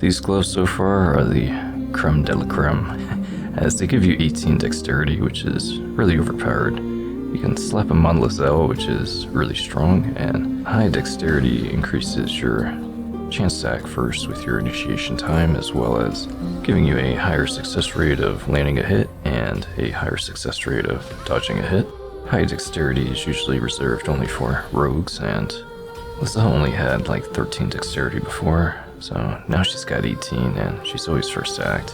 These gloves so far are the creme de la creme, as they give you 18 dexterity, which is really overpowered. You can slap them on Lizelle, which is really strong, and high dexterity increases your chance to act first with your initiation time, as well as giving you a higher success rate of landing a hit and a higher success rate of dodging a hit. High dexterity is usually reserved only for rogues, and Lizelle only had like 13 dexterity before, so now she's got 18 and she's always first to act,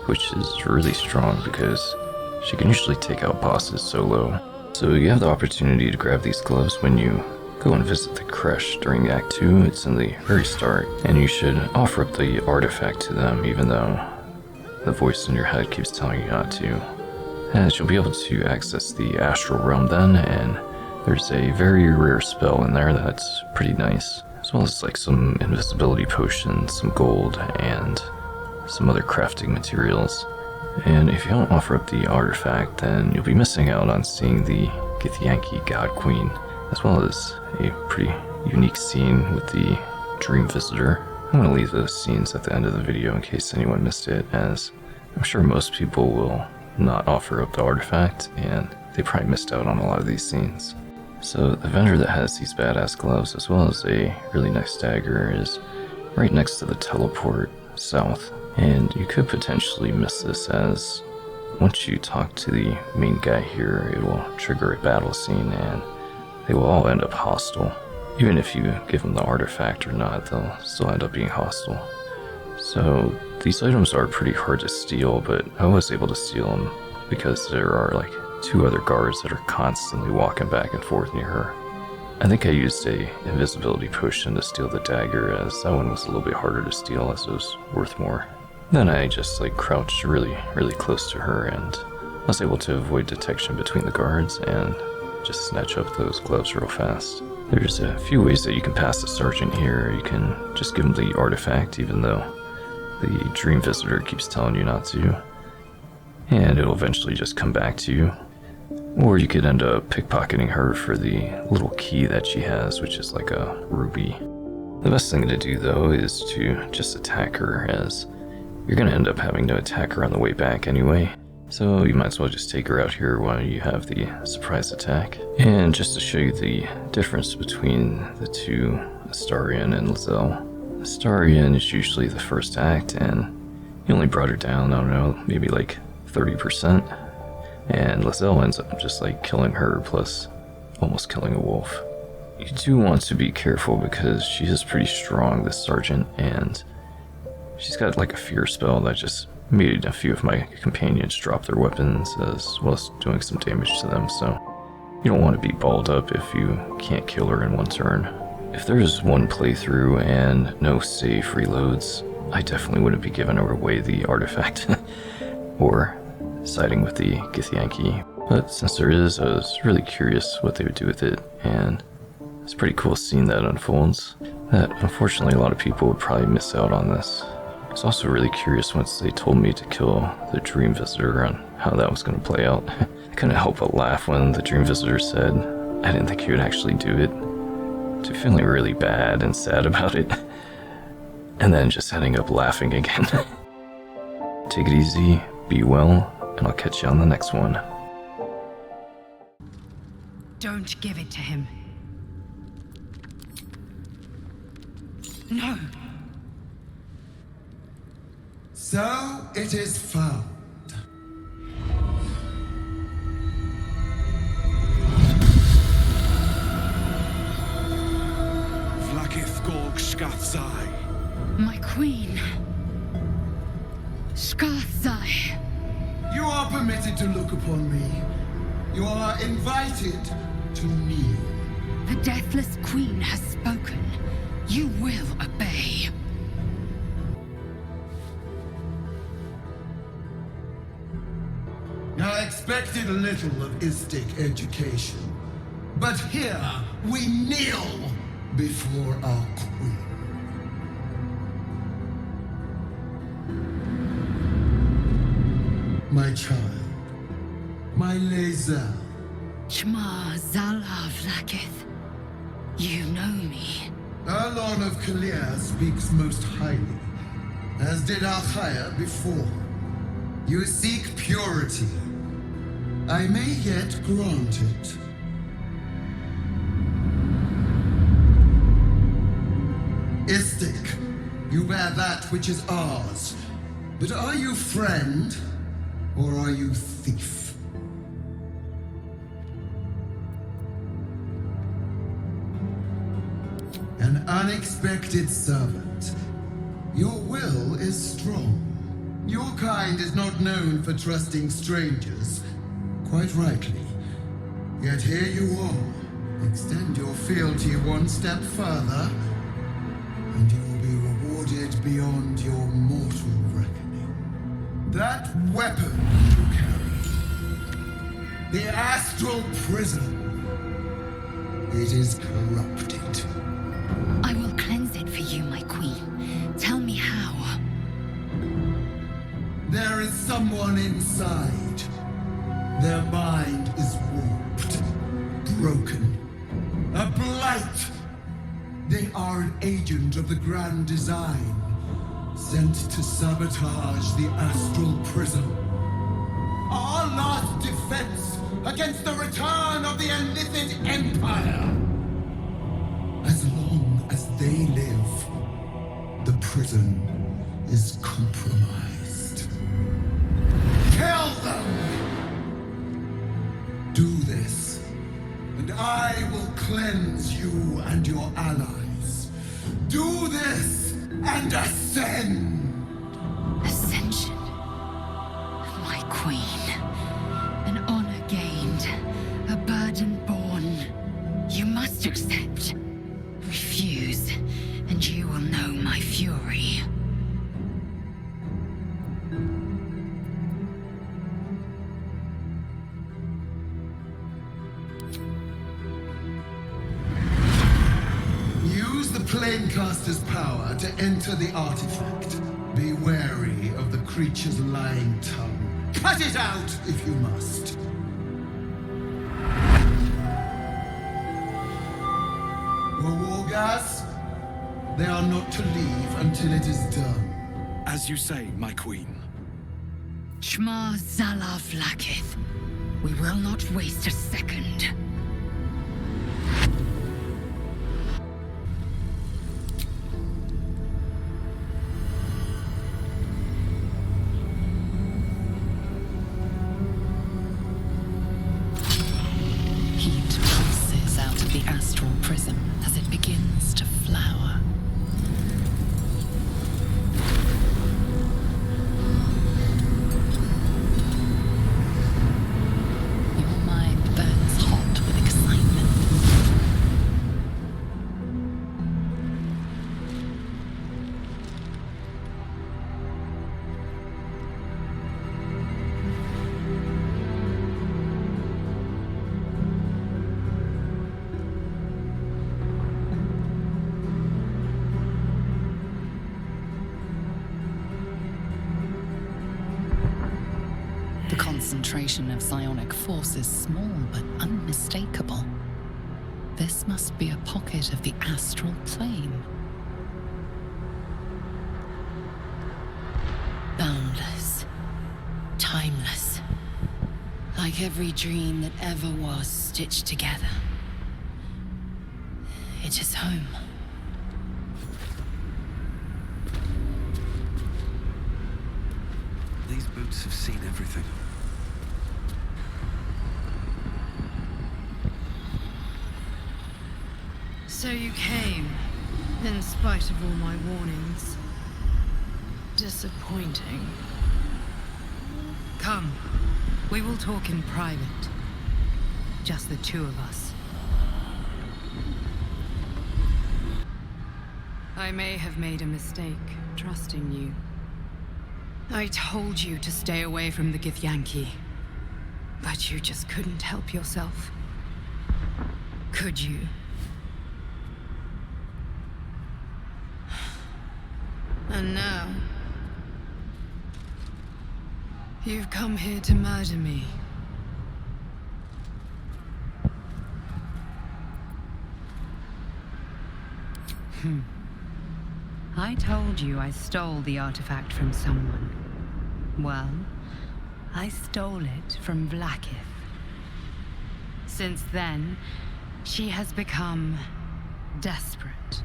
which is really strong because she can usually take out bosses solo. So you have the opportunity to grab these gloves when you go and visit the crèche during Act 2. It's in the very start, and you should offer up the artifact to them even though the voice in your head keeps telling you not to. As you'll be able to access the astral realm then, and there's a very rare spell in there that's pretty nice, as well as like some invisibility potions, some gold, and some other crafting materials. And if you don't offer up the artifact, then you'll be missing out on seeing the Githyanki God Queen, as well as a pretty unique scene with the Dream Visitor. I'm going to leave those scenes at the end of the video in case anyone missed it, as I'm sure most people will not offer up the artifact, and they probably missed out on a lot of these scenes. So the vendor that has these badass gloves, as well as a really nice dagger, is right next to the teleport south. And you could potentially miss this, as once you talk to the main guy here, it will trigger a battle scene and they will all end up hostile. Even if you give them the artifact or not, they'll still end up being hostile. So these items are pretty hard to steal, but I was able to steal them because there are like 2 other guards that are constantly walking back and forth near her. I think I used a invisibility potion to steal the dagger, as that one was a little bit harder to steal as it was worth more. Then I just like crouched really close to her and was able to avoid detection between the guards and just snatch up those gloves real fast. There's a few ways that you can pass the sergeant here. You can just give him the artifact even though the Dream Visitor keeps telling you not to, and it'll eventually just come back to you. Or you could end up pickpocketing her for the little key that she has, which is like a ruby. The best thing to do though is to just attack her, as you're going to end up having to attack her on the way back anyway. So you might as well just take her out here while you have the surprise attack. And just to show you the difference between the two, Astarion and Lizelle. Astarion is usually the first act, and you only brought her down, I don't know, maybe like 30%. And Lizelle ends up just like killing her, plus almost killing a wolf. You do want to be careful because she is pretty strong, this sergeant, and she's got like a fear spell that just made a few of my companions drop their weapons, as well as doing some damage to them, so you don't want to be balled up if you can't kill her in one turn. If there's one playthrough and no save reloads, I definitely wouldn't be giving away the artifact or siding with the Githyanki. But since there is, I was really curious what they would do with it, and it's a pretty cool scene that unfolds that unfortunately a lot of people would probably miss out on this. I was also really curious once they told me to kill the Dream Visitor on how that was going to play out. I couldn't help but laugh when the Dream Visitor said I didn't think he would actually do it, to feeling really bad and sad about it, and then just ending up laughing again. Take it easy, be well, and I'll catch you on the next one. Don't give it to him. No. So it is found. Vlakith Gorg Skathzai. My queen. Skathzai. You are permitted to look upon me. You are invited to kneel. The deathless queen has spoken. You will obey. I expected a little of Istic education, but here we kneel before our queen. My child, my Lizelle. Chma Zala Vlakith. You know me. Our Lord of Kalir speaks most highly, as did Alchaya before. You seek purity. I may yet grant it. Istik, you bear that which is ours. But are you friend, or are you thief? An unexpected servant. Your will is strong. Your kind is not known for trusting strangers. Quite rightly. Yet here you are. Extend your fealty one step further, and you will be rewarded beyond your mortal reckoning. That weapon you carry, the astral prism, it is corrupted. I will cleanse it for you, my queen. Tell me how. There is someone inside. Their mind is warped, broken, a blight. They are an agent of the grand design, sent to sabotage the astral prism. Our last defense against the return of the Illithid Empire. As long as they live, the prison is compromised. Kill them! Do this, and I will cleanse you and your allies. Do this, and ascend! Ascension. My queen. An honor gained. A burden borne. You must accept. Refuse, and you will know my fury. Use the Planecaster's power to enter the artifact. Be wary of the creature's lying tongue. Cut it out if you must. Wargas, they are not to leave until it is done. As you say, my queen. Shma Zalav Lakith. We will not waste a second. Heat pulses out of the astral prism as it begins to flower. Your mind burns hot with excitement. The concentration of psionic force is small but unmistakable. This must be a pocket of the astral plane. Boundless. Timeless. Like every dream that ever was stitched together. It is home. These boots have seen everything. So you came, in spite of all my warnings. Disappointing. Come, we will talk in private. Just the two of us. I may have made a mistake trusting you. I told you to stay away from the Githyanki, but you just couldn't help yourself. Could you? And now, you've come here to murder me. I told you I stole the artifact from someone. Well, I stole it from Vlaakith. Since then, she has become desperate.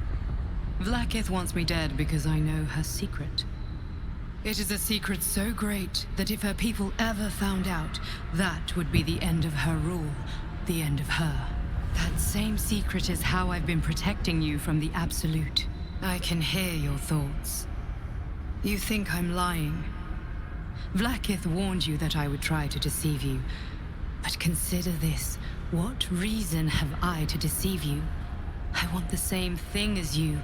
Vlaakith wants me dead because I know her secret. It is a secret so great that if her people ever found out, that would be the end of her rule, the end of her. That same secret is how I've been protecting you from the Absolute. I can hear your thoughts. You think I'm lying. Vlaakith warned you that I would try to deceive you. But consider this. What reason have I to deceive you? I want the same thing as you.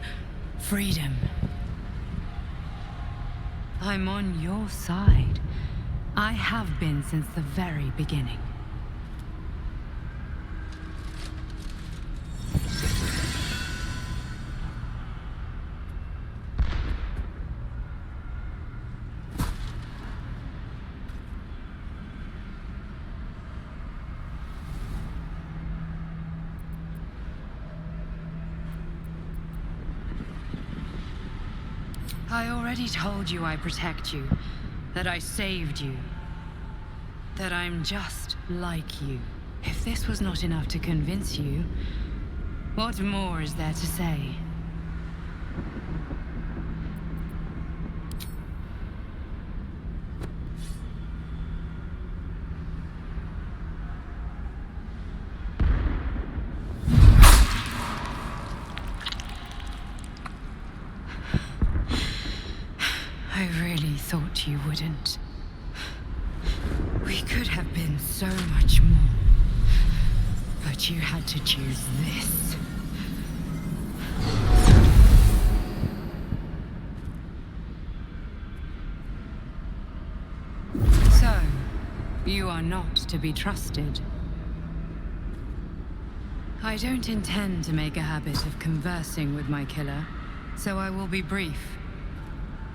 Freedom. I'm on your side. I have been since the very beginning. I already told you I protect you, that I saved you, that I'm just like you. If this was not enough to convince you, what more is there to say? I really thought you wouldn't. We could have been so much more. But you had to choose this. So, you are not to be trusted. I don't intend to make a habit of conversing with my killer, so I will be brief.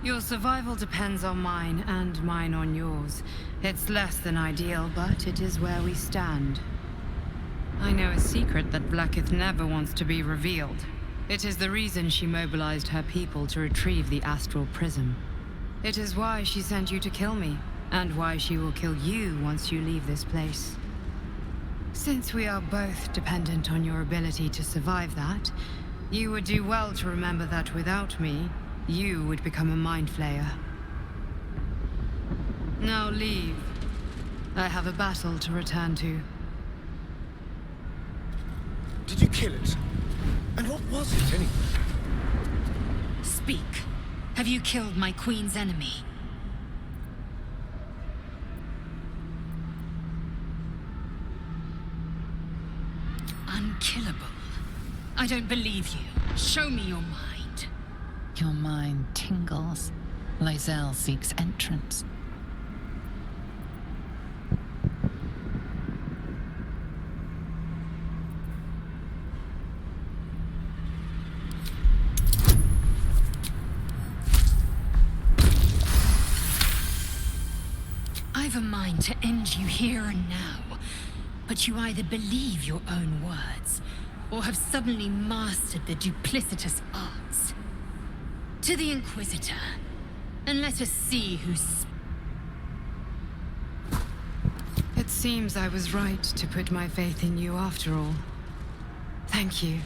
Your survival depends on mine, and mine on yours. It's less than ideal, but it is where we stand. I know a secret that Vlaakith never wants to be revealed. It is the reason she mobilized her people to retrieve the astral prism. It is why she sent you to kill me, and why she will kill you once you leave this place. Since we are both dependent on your ability to survive that, you would do well to remember that without me, you would become a mind flayer. Now leave. I have a battle to return to. Did you kill it? And what was it, anyway? Speak. Have you killed my queen's enemy? Unkillable. I don't believe you. Show me your mind. Your mind tingles. Loisel seeks entrance. I've a mind to end you here and now, but you either believe your own words, or have suddenly mastered the duplicitous arts. To the Inquisitor, and let us see who's... It seems I was right to put my faith in you after all. Thank you.